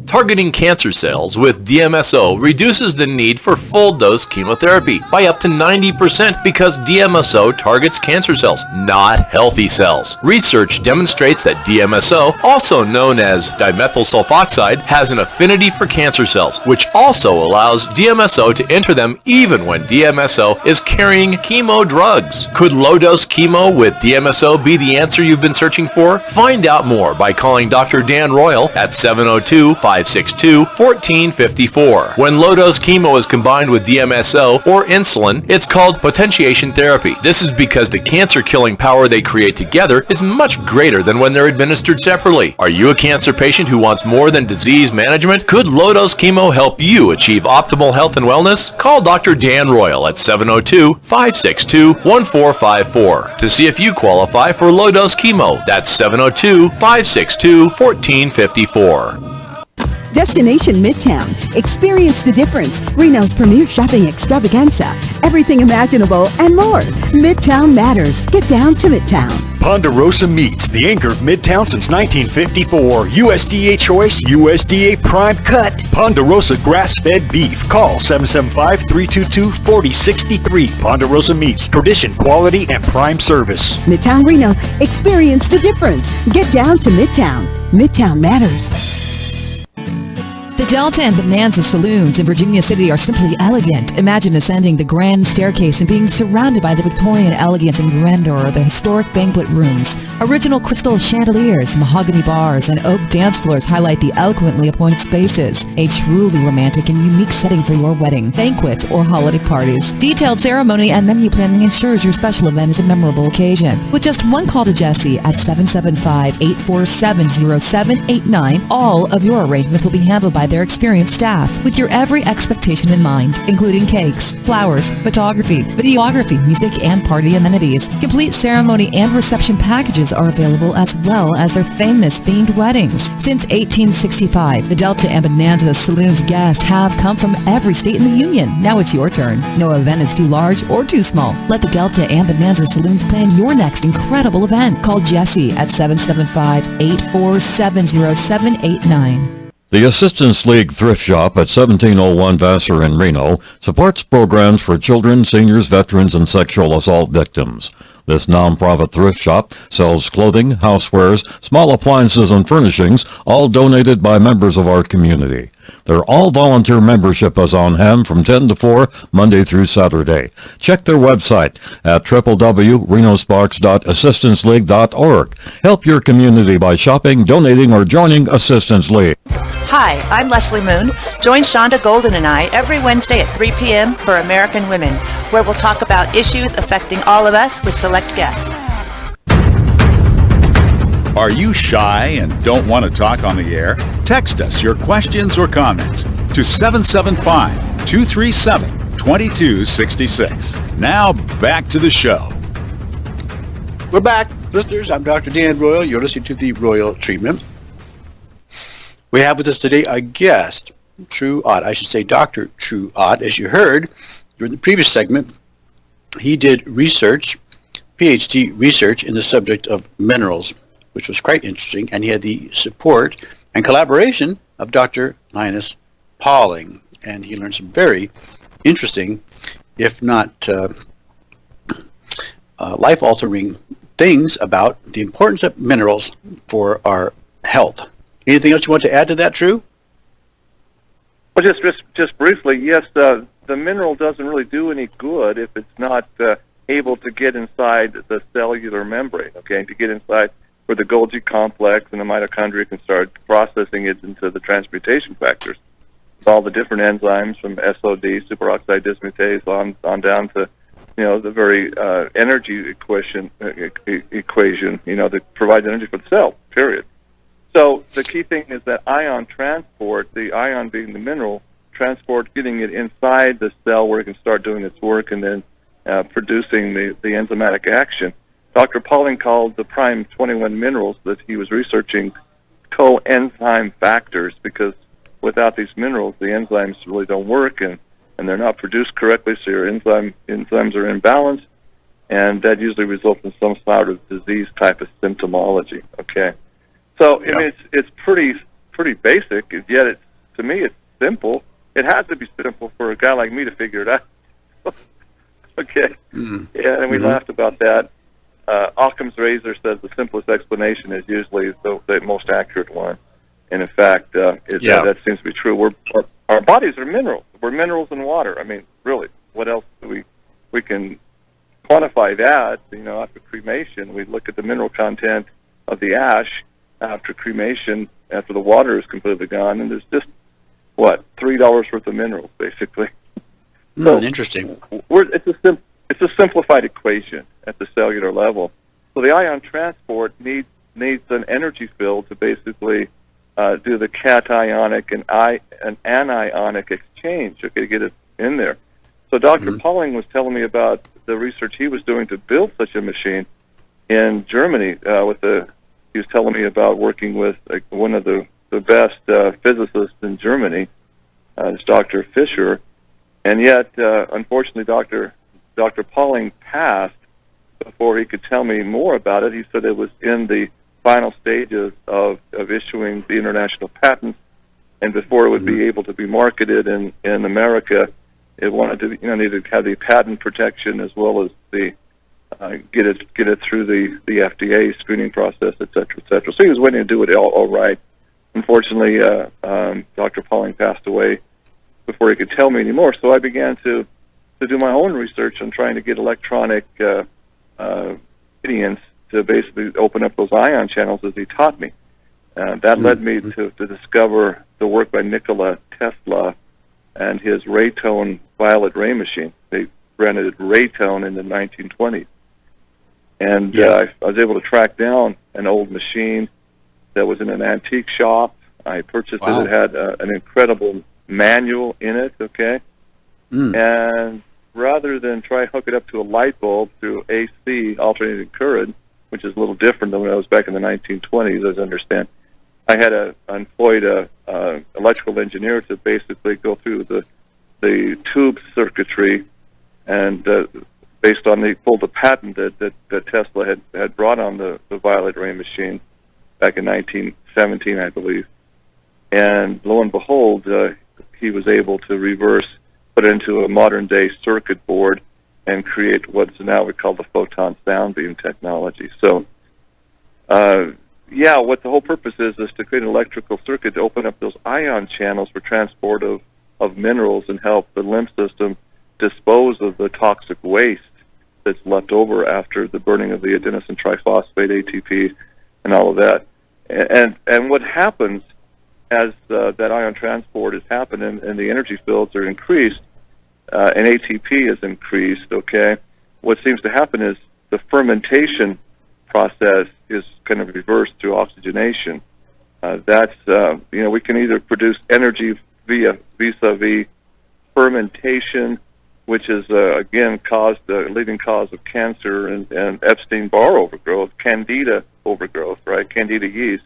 Targeting cancer cells with DMSO reduces the need for full-dose chemotherapy by up to 90% because DMSO targets cancer cells, not healthy cells. Research demonstrates that DMSO, also known as dimethyl sulfoxide, has an affinity for cancer cells, which also allows DMSO to enter them even when DMSO is carrying chemo drugs. Could low-dose chemo with DMSO be the answer you've been searching for? Find out more by calling Dr. Dan Royal at 702-562-1454. When low-dose chemo is combined with DMSO or insulin, it's called potentiation therapy. This is because the cancer-killing power they create together is much greater than when they're administered separately. Are you a cancer patient who wants more than disease management? Could low-dose chemo help you achieve optimal health and wellness? Call Dr. Dan Royal at 702-562-1454 to see if you qualify for low-dose chemo. That's 702-562-1454. Destination Midtown. Experience the difference. Reno's premier shopping extravaganza. Everything imaginable and more. Midtown matters. Get down to Midtown. Ponderosa Meats, the anchor of Midtown since 1954. USDA choice, USDA prime cut. Ponderosa grass-fed beef. Call 775-322-4063. Ponderosa Meats, tradition, quality, and prime service. Midtown Reno. Experience the difference. Get down to Midtown. Midtown matters. The Delta and Bonanza saloons in Virginia City are simply elegant. Imagine ascending the grand staircase and being surrounded by the Victorian elegance and grandeur of the historic banquet rooms. Original crystal chandeliers, mahogany bars, and oak dance floors highlight the eloquently appointed spaces. A truly romantic and unique setting for your wedding, banquets, or holiday parties. Detailed ceremony and menu planning ensures your special event is a memorable occasion. With just one call to Jesse at 775-847-0789, all of your arrangements will be handled by their experienced staff with your every expectation in mind, including cakes, flowers, photography, videography, music, and party amenities. Complete ceremony and reception packages are available, as well as their famous themed weddings. Since 1865, the Delta and Bonanza Saloon's guests have come from every state in the Union. Now it's your turn. No event is too large or too small. Let the Delta and Bonanza Saloons plan your next incredible event. Call Jesse at 775-847-0789. The Assistance League Thrift Shop at 1701 Vassar in Reno supports programs for children, seniors, veterans, and sexual assault victims. This nonprofit thrift shop sells clothing, housewares, small appliances, and furnishings, all donated by members of our community. Their all-volunteer membership is on hand from 10 to 4, Monday through Saturday. Check their website at www.renosparks.assistanceleague.org. Help your community by shopping, donating, or joining Assistance League. Hi, I'm Leslie Moon. Join Shonda Golden and I every Wednesday at 3 p.m. for American Women, where we'll talk about issues affecting all of us with select guests. Are you shy and don't want to talk on the air? Text us your questions or comments to 775-237-2266. Now back to the show. We're back, listeners. I'm Dr. Dan Royal. You're listening to The Royal Treatment. We have with us today a guest, True Ott. I should say Dr. True Ott. As you heard during the previous segment, he did research, PhD research in the subject of minerals, which was quite interesting, and he had the support and collaboration of Dr. Linus Pauling. and he learned some very interesting, if not life-altering things about the importance of minerals for our health. Anything else you want to add to that, Drew? Well, just briefly, yes, the mineral doesn't really do any good if it's not able to get inside the cellular membrane, okay, to get inside where the Golgi complex and the mitochondria can start processing it into the transmutation factors. All the different enzymes from SOD, superoxide dismutase, on down to, the very energy equation, that provides energy for the cell, period. So the key thing is that ion transport, the ion being the mineral, transport, getting it inside the cell where it can start doing its work and then producing the enzymatic action. Dr. Pauling called the prime 21 minerals that he was researching coenzyme factors, because without these minerals, the enzymes really don't work and they're not produced correctly, so your enzymes are imbalanced, and that usually results in some sort of disease type of symptomology, okay? So, I mean, it's pretty basic, yet to me it's simple. It has to be simple for a guy like me to figure it out. Okay. Yeah, and we laughed about that. Occam's razor says the simplest explanation is usually the most accurate one. And in fact, that seems to be true. Our bodies are minerals. We're minerals in water. I mean, really, what else do we can quantify that? After cremation, we look at the mineral content of the ash after cremation, after the water is completely gone, and there's just, $3 worth of minerals, basically. So interesting. It's a simplified equation at the cellular level. So the ion transport needs an energy field to basically do the cationic and anionic exchange, okay, to get it in there. So Dr. Pauling was telling me about the research he was doing to build such a machine in Germany. He was telling me about working with one of the best physicists in Germany, it's Dr. Fischer, and yet, unfortunately, Dr. Pauling passed before he could tell me more about it. He said it was in the final stages of issuing the international patents, and before it would be able to be marketed in America, it wanted to needed to have the patent protection as well as the get it through the FDA screening process, et cetera. So he was waiting to do it all right. Unfortunately, Dr. Pauling passed away before he could tell me anymore. So I began to do my own research on trying to get electronic ingredients to basically open up those ion channels as he taught me. That led me to discover the work by Nikola Tesla and his Raytone violet ray machine. They branded it Raytone in the 1920s. And I was able to track down an old machine that was in an antique shop. I purchased it. It had an incredible manual in it, okay? And rather than try to hook it up to a light bulb through AC, alternating current, which is a little different than when I was back in the 1920s, as I understand, I had employed a electrical engineer to basically go through the tube circuitry, and based on the patent that Tesla had brought on the violet ray machine back in 1917, I believe. And lo and behold, he was able to put it into a modern-day circuit board and create what's now we call the photon sound beam technology. So, what the whole purpose is to create an electrical circuit to open up those ion channels for transport of minerals and help the lymph system dispose of the toxic waste that's left over after the burning of the adenosine triphosphate, ATP, and all of that. And what happens as that ion transport has happened and the energy fields are increased, and ATP is increased, okay, what seems to happen is the fermentation process is kind of reversed through oxygenation. We can either produce energy vis-a-vis fermentation, which is, again, leading cause of cancer and Epstein-Barr overgrowth, Candida overgrowth, right, Candida yeast,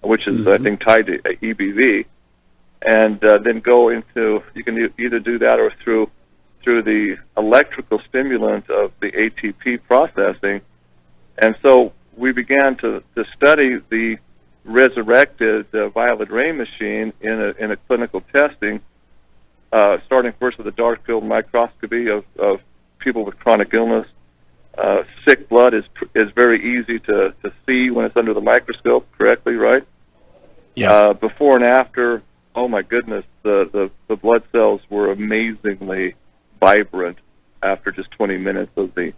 which is, I think, tied to EBV. And then go into, you can either do that or through the electrical stimulant of the ATP processing. And so we began to study the resurrected violet ray machine in a clinical testing starting first with the dark field microscopy of people with chronic illness. Sick blood is very easy to see when it's under the microscope correctly, right? Yeah. Before and after, oh my goodness, the blood cells were amazingly vibrant after just 20 minutes of the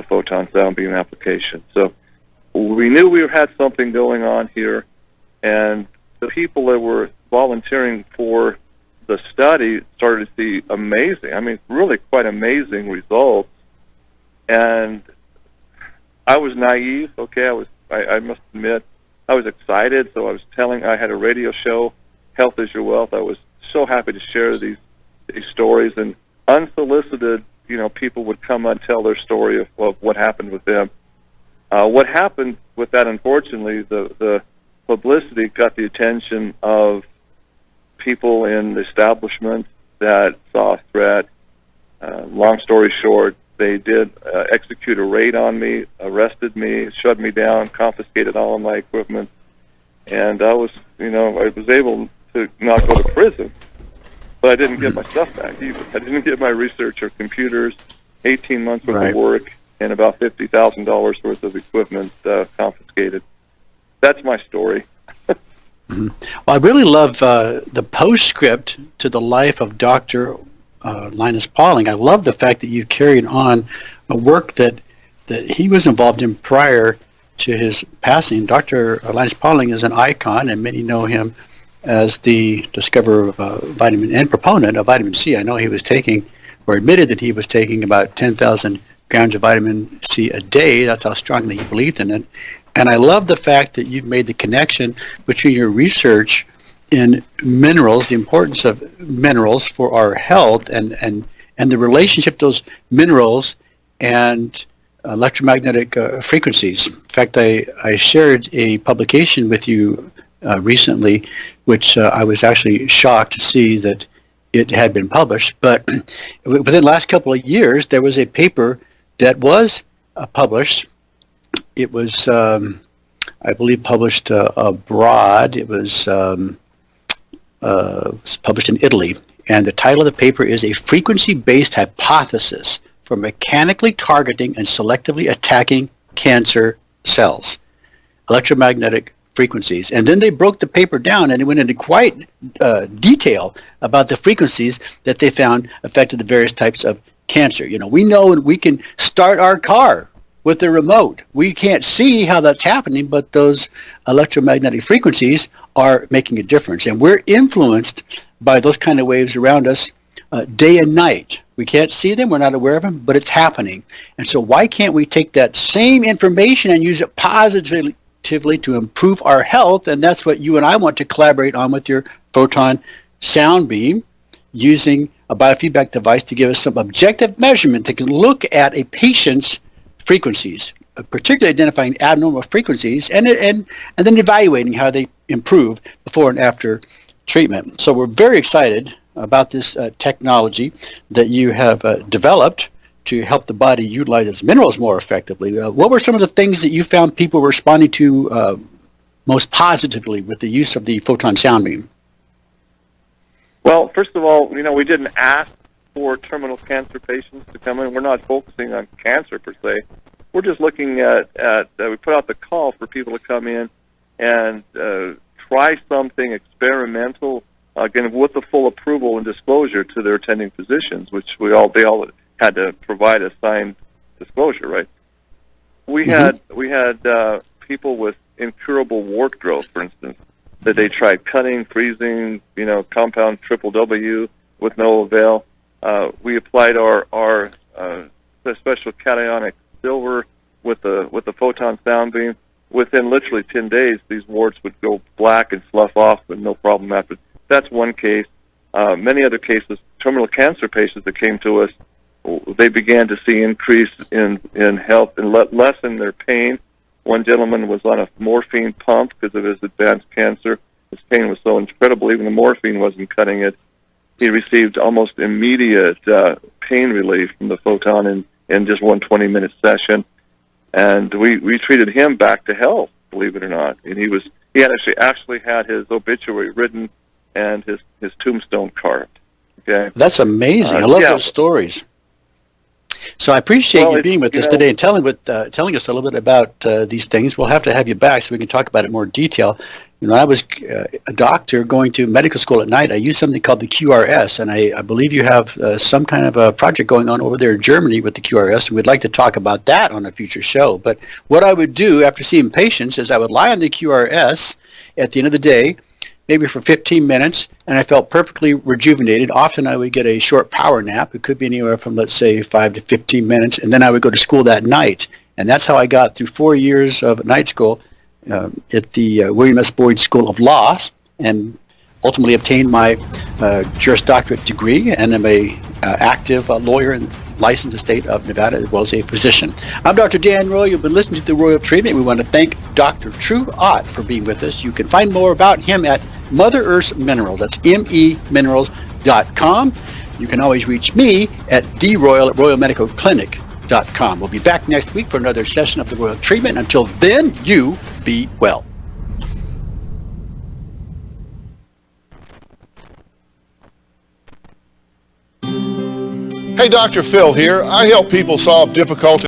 photon sound beam application. So we knew we had something going on here, and the people that were volunteering for the study started to see really quite amazing results. And I was naive, okay, I must admit, I was excited, so I had a radio show, Health is Your Wealth. I was so happy to share these stories, and unsolicited, people would come and tell their story of what happened with them. What happened with that, unfortunately, the publicity got the attention of people in the establishment that saw a threat. Long story short, they did execute a raid on me, arrested me, shut me down, confiscated all of my equipment, and I was able to not go to prison, but I didn't get my stuff back either. I didn't get my research or computers, 18 months worth of work, and about $50,000 worth of equipment confiscated. That's my story. Well, I really love the postscript to the life of Dr. Linus Pauling. I love the fact that you carried on a work that he was involved in prior to his passing. Dr. Linus Pauling is an icon, and many know him as the discoverer of vitamin and proponent of vitamin C. I know he was taking, or admitted that he was taking, about 10,000 grams of vitamin C a day. That's how strongly he believed in it. And I love the fact that you've made the connection between your research in minerals, the importance of minerals for our health, and the relationship to those minerals and electromagnetic frequencies. In fact, I shared a publication with you recently, which I was actually shocked to see that it had been published. But within the last couple of years, there was a paper that was published. It was, I believe, published abroad. It was published in Italy, and the title of the paper is A Frequency-Based Hypothesis for Mechanically Targeting and Selectively Attacking Cancer Cells, Electromagnetic Frequencies. And then they broke the paper down, and it went into quite detail about the frequencies that they found affected the various types of cancer. We know we can start our car with the remote. We can't see how that's happening, but those electromagnetic frequencies are making a difference. And we're influenced by those kind of waves around us day and night. We can't see them, we're not aware of them, but it's happening. And so why can't we take that same information and use it positively to improve our health? And that's what you and I want to collaborate on with your photon sound beam, using a biofeedback device to give us some objective measurement that can look at a patient's frequencies, particularly identifying abnormal frequencies, and then evaluating how they improve before and after treatment. So we're very excited about this technology that you have developed to help the body utilize its minerals more effectively. What were some of the things that you found people were responding to most positively with the use of the photon sound beam? Well, first of all, we didn't ask for terminal cancer patients to come in. We're not focusing on cancer per se. We're just looking at we put out the call for people to come in and try something experimental, again, with the full approval and disclosure to their attending physicians, which they all had to provide a signed disclosure, right? We had people with incurable wart growth, for instance, that they tried cutting, freezing, compound triple W with no avail. We applied our special cationic silver with the photon sound beam. Within literally 10 days, these warts would go black and slough off with no problem after. That's one case. Many other cases, terminal cancer patients that came to us, they began to see increase in health and lessen their pain. One gentleman was on a morphine pump because of his advanced cancer. His pain was so incredible, even the morphine wasn't cutting it. He received almost immediate pain relief from the photon in just one 20-minute session. And we treated him back to health, believe it or not. And he had actually had his obituary written and his tombstone carved. Okay. That's amazing. I love those stories. So I appreciate you being with us today and telling us a little bit about these things. We'll have to have you back so we can talk about it in more detail. When I was a doctor going to medical school at night, I used something called the QRS, and I believe you have some kind of a project going on over there in Germany with the QRS, and we'd like to talk about that on a future show. But what I would do after seeing patients is I would lie on the QRS at the end of the day, maybe for 15 minutes, and I felt perfectly rejuvenated. Often I would get a short power nap. It could be anywhere from, let's say, 5 to 15 minutes, and then I would go to school that night. And that's how I got through 4 years of night school at the William S. Boyd School of Law, and ultimately obtained my Juris Doctorate degree, and am a active lawyer and licensed in the state of Nevada, as well as a physician. I'm Dr. Dan Royal. You've been listening to The Royal Treatment. We want to thank Dr. True Ott for being with us. You can find more about him at Mother Earth's Minerals. That's MEminerals.com. You can always reach me at droyal@royalmedicalclinic.com. We'll be back next week for another session of The Royal Treatment. Until then, you be well. Hey, Dr. Phil here. I help people solve difficult